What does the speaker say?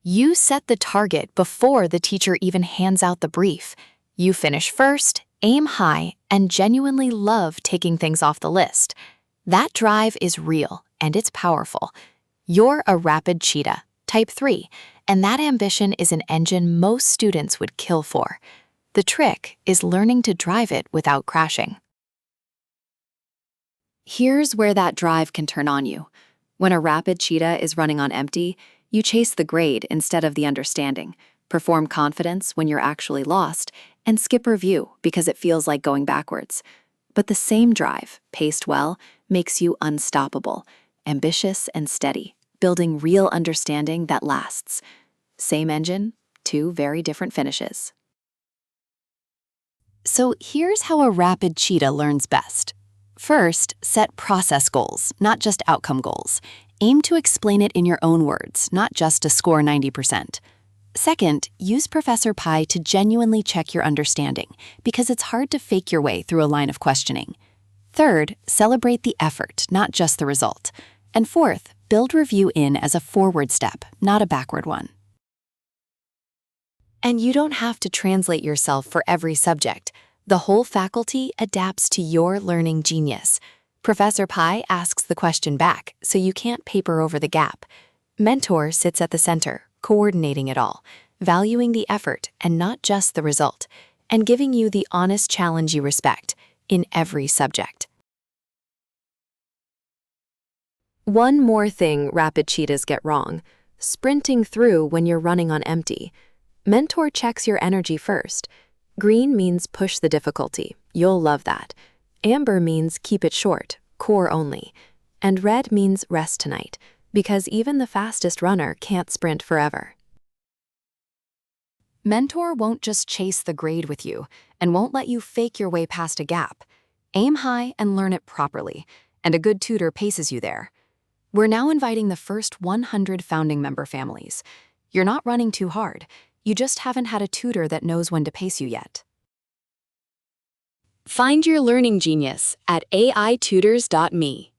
You set the target before the teacher even hands out the brief. You finish first, aim high, and genuinely love taking things off the list. That drive is real, and it's powerful. You're a Rapid Cheetah, Type 3, and that ambition is an engine most students would kill for. The trick is learning to drive it without crashing. Here's where that drive can turn on you. When a Rapid Cheetah is running on empty, you chase the grade instead of the understanding, perform confidence when you're actually lost, and skip review because it feels like going backwards. But the same drive, paced well, makes you unstoppable, ambitious and steady, building real understanding that lasts. Same engine, two very different finishes. So here's how a Rapid Cheetah learns best. First, set process goals, not just outcome goals. Aim to explain it in your own words, not just to score 90%. Second, use Professor Pi to genuinely check your understanding, because it's hard to fake your way through a line of questioning. Third, celebrate the effort, not just the result. And fourth, build review in as a forward step, not a backward one. And you don't have to translate yourself for every subject. The whole faculty adapts to your learning genius. Professor Pi asks the question back, so you can't paper over the gap. Mentor sits at the center, coordinating it all, valuing the effort and not just the result, and giving you the honest challenge you respect in every subject. One more thing Rapid Cheetahs get wrong: sprinting through when you're running on empty. Mentor checks your energy first. Green means push the difficulty. You'll love that. Amber means keep it short, core only. And red means rest tonight, because even the fastest runner can't sprint forever. Mentor won't just chase the grade with you and won't let you fake your way past a gap. Aim high and learn it properly, and a good tutor paces you there. We're now inviting the first 100 founding member families. You're not running too hard. You just haven't had a tutor that knows when to pace you yet. Find your learning genius at aitutors.me.